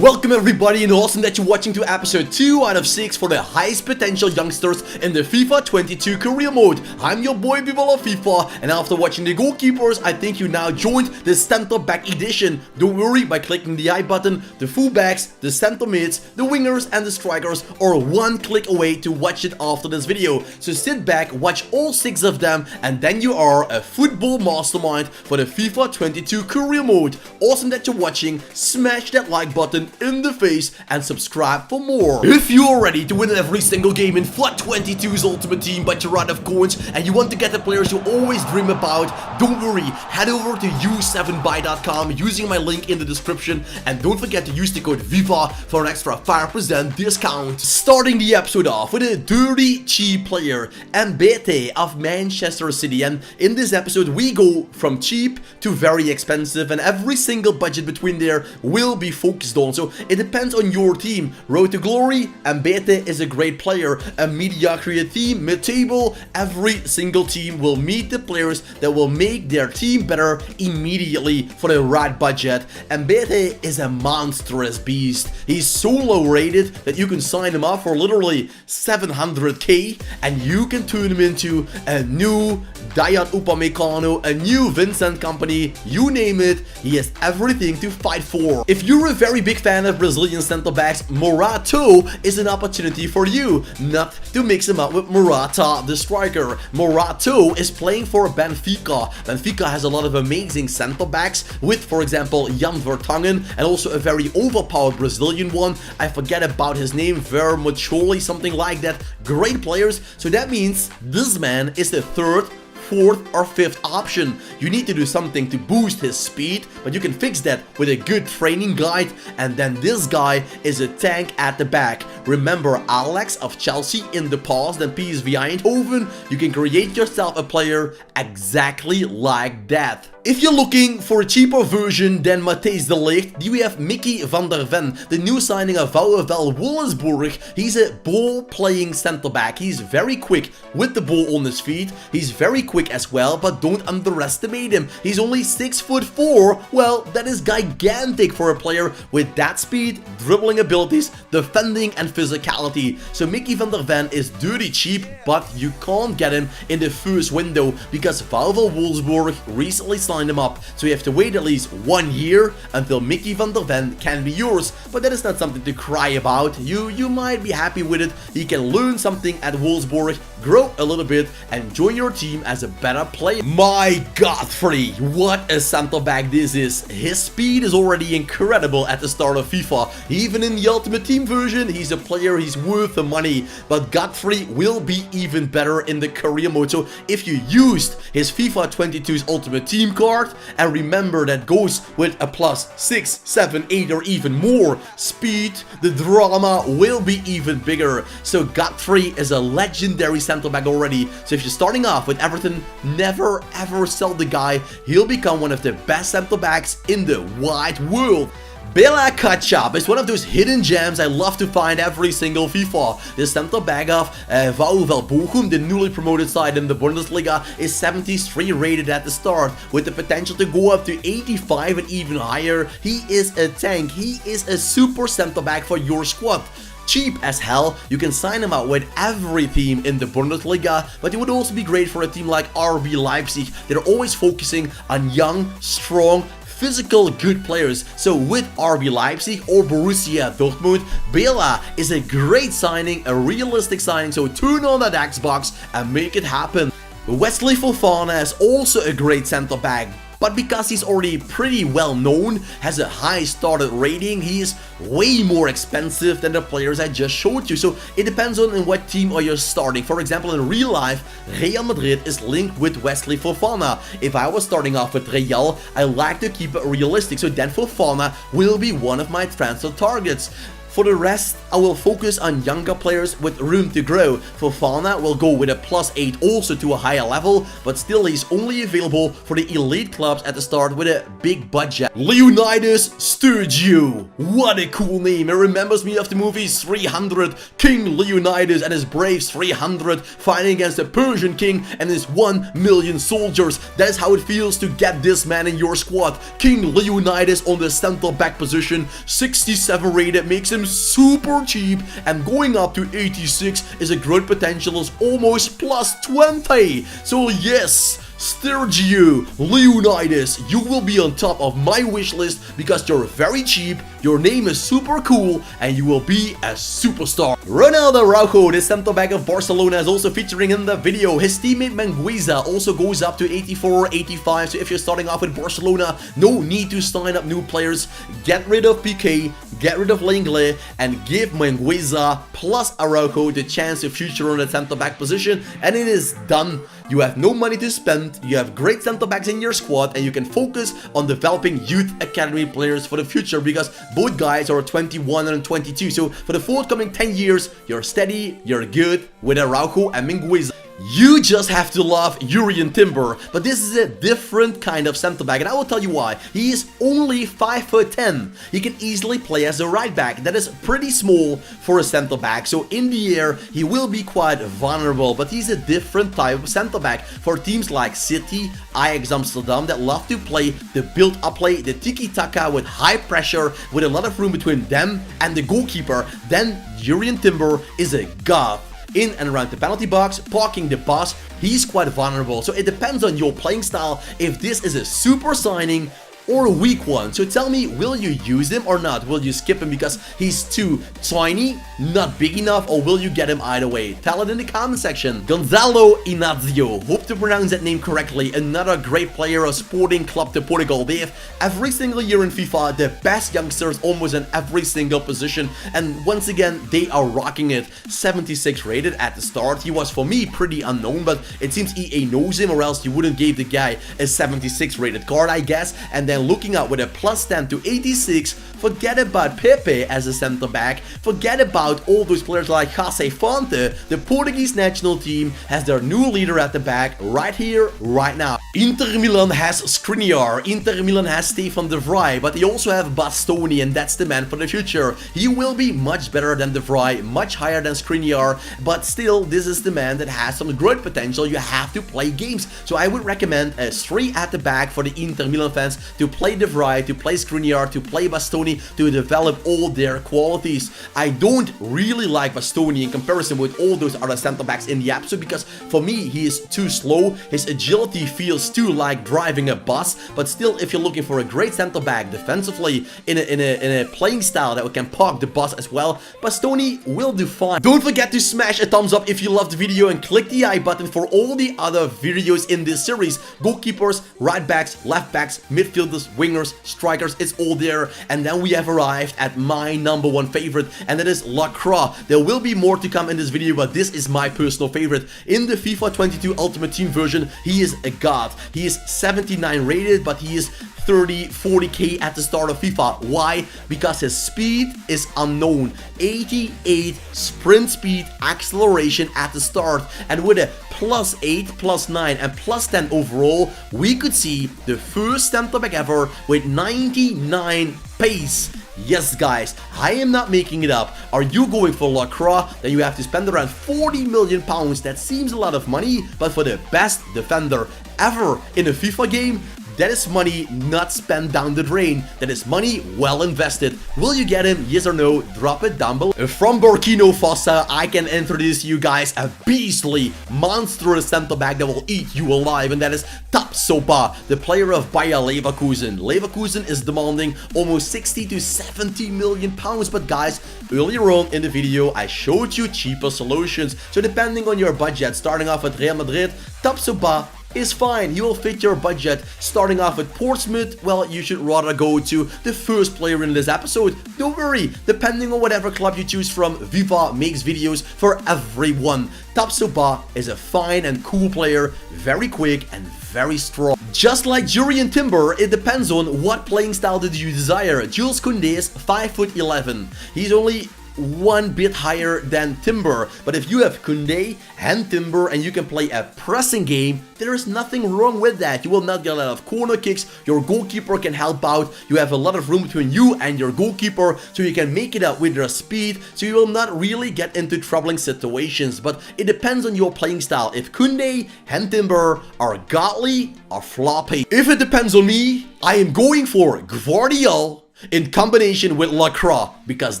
Welcome everybody, and awesome that you're watching to episode 2 out of 6 for the highest potential youngsters in the FIFA 22 career mode. I'm your boy Vivala FIFA, and after watching the goalkeepers, I think you now joined the center back edition. Don't worry, by clicking the I button, the fullbacks, the center mids, the wingers and the strikers are one click away to watch it after this video. So sit back, watch all 6 of them, and then you are a football mastermind for the FIFA 22 career mode. Awesome that you're watching. Smash that like button in the face and subscribe for more. If you're ready to win every single game in FUT 22's Ultimate Team but you're out of coins and you want to get the players you always dream about, don't worry, head over to u7buy.com using my link in the description, and don't forget to use the code VIVA for an extra 5% discount. Starting the episode off with a dirty cheap player, MIDFIELDERS of Manchester City, and in this episode we go from cheap to very expensive, and every single budget between there will be focused on. So it depends on your team. Road to Glory, MIDFIELDERS is a great player. A mediocrity team, mid-table, every single team will meet the players that will make their team better immediately for the right budget. MIDFIELDERS is a monstrous beast. He's so low rated that you can sign him up for literally 700k and you can turn him into a new Dayat Upamecano, a new Vincent Company, you name it, he has everything to fight for. If you're a very big fan of Brazilian center backs, Morato is an opportunity for you, not to mix him up with Morata, the striker. Morato is playing for Benfica. Benfica has a lot of amazing center backs with, for example, Jan Vertonghen, and also a very overpowered Brazilian one. I forget about his name, Vermacholi, something like that. Great players. So that means this man is the third, fourth or fifth option. You need to do something to boost his speed, but you can fix that with a good training guide. And then this guy is a tank at the back. Remember Alex of Chelsea in the past and PSV Eindhoven? You can create yourself a player exactly like that. If you're looking for a cheaper version than Matthijs de Ligt, we have Mickey van der Ven, the new signing of VfL Wolfsburg. He's a ball-playing center-back. He's very quick with the ball on his feet. He's very quick as well, but don't underestimate him. He's only 6'4". Well, that is gigantic for a player with that speed, dribbling abilities, defending and physicality. So Mickey van der Ven is dirty cheap, but you can't get him in the first window because VfL Wolfsburg recently signed him up, so you have to wait at least 1 year until Mickey van der Ven can be yours. But that is not something to cry about. You might be happy with it. He can learn something at Wolfsburg, grow a little bit, and join your team as a better player. My Godfrey, what a center back this is. His speed is already incredible at the start of FIFA. Even in the Ultimate Team version, he's a player, he's worth the money. But Godfrey will be even better in the career mode. So if you used his FIFA 22's Ultimate Team card, and remember that goes with a plus 6, 7, 8 or even more speed, the drama will be even bigger. So Godfrey is a legendary center back already. So if you're starting off with Everton, never ever sell the guy. He'll become one of the best center backs in the wide world. Bela Kotchap is one of those hidden gems I love to find every single FIFA. The center back of VfL Bochum, the newly promoted side in the Bundesliga, is 73 rated at the start, with the potential to go up to 85 and even higher. He is a tank. He is a super center back for your squad. Cheap as hell, you can sign him out with every team in the Bundesliga, but he would also be great for a team like RB Leipzig. They're always focusing on young, strong, physical, good players. So with RB Leipzig or Borussia Dortmund, Bela is a great signing, a realistic signing, so turn on that Xbox and make it happen. Wesley Fofana is also a great center back, but because he's already pretty well known, has a high started rating, he is way more expensive than the players I just showed you. So it depends on in what team are you starting. For example, in real life, Real Madrid is linked with Wesley Fofana. If I was starting off with Real, I like to keep it realistic, so then Fofana will be one of my transfer targets. For the rest, I will focus on younger players with room to grow. Fofana will go with a +8 also to a higher level, but still he's only available for the elite clubs at the start with a big budget. Leonidas Sturgio. What a cool name. It remembers me of the movies 300, King Leonidas and his Braves 300 fighting against the Persian king and his 1 million soldiers. That is how it feels to get this man in your squad. King Leonidas on the center back position, 67 rated, makes him super cheap, and going up to 86 is a growth potential of almost +20. So yes, Sturgio, Leonidas, you will be on top of my wish list because you're very cheap, your name is super cool, and you will be a superstar. Ronaldo Araujo, the center back of Barcelona, is also featuring in the video. His teammate Mangueza also goes up to 84, 85, so if you're starting off with Barcelona, no need to sign up new players. Get rid of Piqué, get rid of Lenglet, and give Mangueza plus Araujo the chance to feature on the center back position, and it is done. You have no money to spend, you have great center backs in your squad, and you can focus on developing youth academy players for the future because both guys are 21 and 22. So for the forthcoming 10 years, you're steady, you're good with Araujo and Mingueza. You just have to love Durian Timber, but this is a different kind of center back, and I will tell you why. He is only 5'10". He can easily play as a right back. That is pretty small for a center back, so in the air he will be quite vulnerable, but he's a different type of center back for teams like City, Ajax Amsterdam that love to play the build-up play, the tiki-taka with high pressure, with a lot of room between them and the goalkeeper. Then Durian Timber is a god. In and around the penalty box, parking the bus, he's quite vulnerable. So it depends on your playing style if this is a super signing or a weak one. So tell me, will you use him or not? Will you skip him because he's too tiny, not big enough, or will you get him either way? Tell it in the comment section. Gonzalo Inácio, hope to pronounce that name correctly, another great player of Sporting Club de Portugal. They have every single year in FIFA the best youngsters almost in every single position, and once again they are rocking it. 76 rated at the start. He was for me pretty unknown, but it seems EA knows him, or else you wouldn't give the guy a 76 rated card, I guess. And then looking out with a +10 to 86, forget about Pepe as a center back, forget about all those players like Jose Fonte. The Portuguese national team has their new leader at the back right here, right now. Inter Milan has Skriniar, Inter Milan has Stefan de Vrij, but they also have Bastoni, and that's the man for the future. He will be much better than de Vrij, much higher than Skriniar, but still this is the man that has some great potential. You have to play games, so I would recommend a 3 at the back for the Inter Milan fans to play de Vrij, to play Skriniar, to play Bastoni, to develop all their qualities. I don't really like Bastoni in comparison with all those other center backs in the episode because for me he is too slow. His agility feels too like driving a bus, but still, if you're looking for a great center back defensively in a playing style that can park the bus as well, Bastoni will do fine. Don't forget to smash a thumbs up if you loved the video and click the I button for all the other videos in this series. Goalkeepers, right backs, left backs, midfielders, wingers, strikers, it's all there. And then we have arrived at my #1 favorite, and that is Lacroix. There will be more to come in this video, but this is my personal favorite. In the FIFA 22 Ultimate Team version, he is a god. He is 79 rated, but he is 30, 40k at the start of FIFA. Why? Because his speed is unknown. 88 sprint speed acceleration at the start, and with a +8, +9, and +10 overall, we could see the first center back ever with 99 pace. Yes guys, I am not making it up. Are you going for Lacroix? Then you have to spend around 40 million pounds. That seems a lot of money, but for the best defender ever in a FIFA game, that is money not spent down the drain. That is money well invested. Will you get him? Yes or no? Drop it down below. From Burkina Faso, I can introduce you guys a beastly, monstrous center back that will eat you alive, and that is Top Sopa, the player of Bayer Leverkusen. Leverkusen is demanding almost 60 to 70 million pounds, but guys, earlier on in the video, I showed you cheaper solutions. So depending on your budget, starting off with Real Madrid, Top Sopa is fine. He will fit your budget. Starting off with Portsmouth, well, you should rather go to the first player in this episode. Don't worry, depending on whatever club you choose from, FIFA makes videos for everyone. Tapsoba is a fine and cool player, very quick and very strong. Just like Durian Timber, it depends on what playing style did you desire. Jules Koundé is 5'11". He's only one bit higher than Timber, but if you have Koundé and Timber and you can play a pressing game, there is nothing wrong with that. You will not get a lot of corner kicks, your goalkeeper can help out, you have a lot of room between you and your goalkeeper, so you can make it up with your speed, so you will not really get into troubling situations. But it depends on your playing style, if Koundé and Timber are godly or floppy. If it depends on me, I am going for Gvardiol in combination with Lacroix, because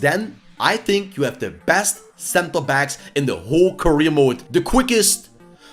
then I think you have the best center backs in the whole career mode. The quickest,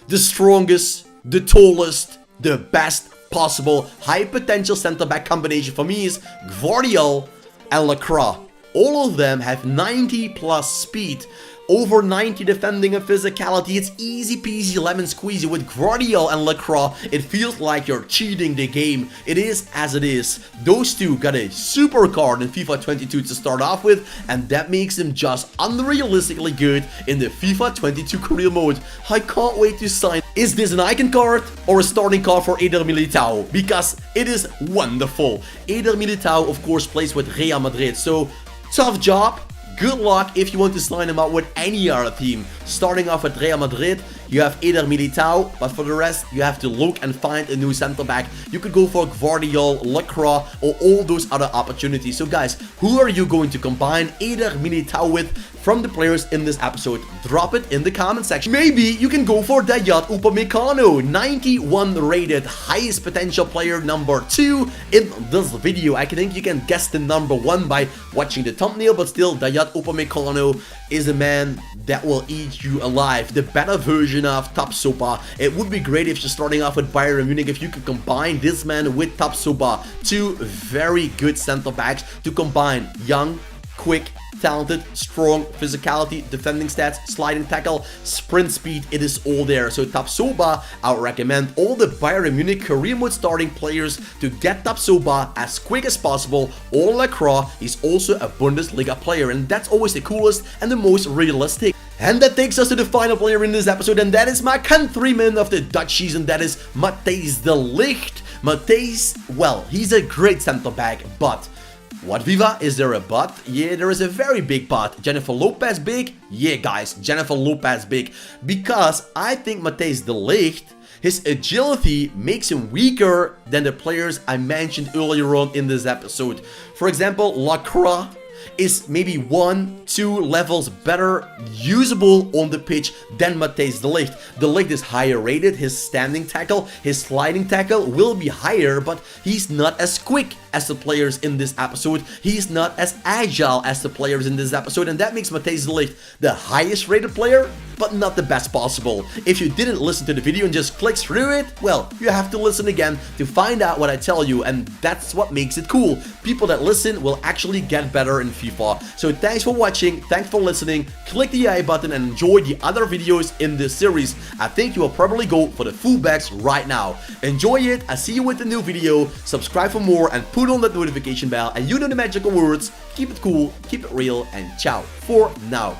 the strongest, the tallest, the best possible high potential center back combination for me is Gvardiol and Lacroix. All of them have 90 plus speed, over 90 defending and physicality. It's easy peasy lemon squeezy. With Gvardiol and Lacroix, it feels like you're cheating the game. It is as it is. Those two got a super card in FIFA 22 to start off with, and that makes them just unrealistically good in the FIFA 22 career mode. I can't wait to sign. Is this an icon card or a starting card for Eder Militao? Because it is wonderful. Eder Militao, of course, plays with Real Madrid, so tough job. Good luck if you want to sign him up with any other team. Starting off with Real Madrid, you have Eder Militao, but for the rest, you have to look and find a new center back. You could go for Gvardiol, Lacroix, or all those other opportunities. So guys, who are you going to combine Eder Militao with from the players in this episode? Drop it in the comment section. Maybe you can go for Dayot Upamecano, 91 rated, highest potential player number 2 in this video. I think you can guess the number 1 by watching the thumbnail, but still, Dayot Upamecano is a man that will eat you alive. The better version of Tapsoba. It would be great if you're starting off with Bayern Munich, if you could combine this man with Tapsoba. Two very good center backs to combine young, quick, talented, strong, physicality, defending stats, sliding tackle, sprint speed, it is all there. So Tapsoba, I would recommend all the Bayern Munich career mode starting players to get Tapsoba as quick as possible. Or Lacroix is also a Bundesliga player, and that's always the coolest and the most realistic. And that takes us to the final player in this episode, and that is my countryman of the Dutch season, that is Matthijs de Ligt. Matthijs, well, he's a great center back, but what, Viva? Is there a but? Yeah, there is a very big but. Jennifer Lopez big? Yeah, guys, Jennifer Lopez big. Because I think Matthijs de Ligt, his agility makes him weaker than the players I mentioned earlier on in this episode. For example, Lacroix is maybe 1-2 levels better usable on the pitch than Matthijs de Ligt. De Ligt is higher rated, his standing tackle, his sliding tackle will be higher, but he's not as quick as the players in this episode. He's not as agile as the players in this episode, and that makes Matthijs de Ligt the highest rated player, but not the best possible. If you didn't listen to the video and just click through it, well, you have to listen again to find out what I tell you, and that's what makes it cool. People that listen will actually get better in FIFA. So thanks for watching, thanks for listening, click the I button and enjoy the other videos in this series. I think you will probably go for the fullbacks right now. Enjoy it, I see you with the new video, subscribe for more and put on that notification bell, and you know the magical words, keep it cool, keep it real, and ciao for now.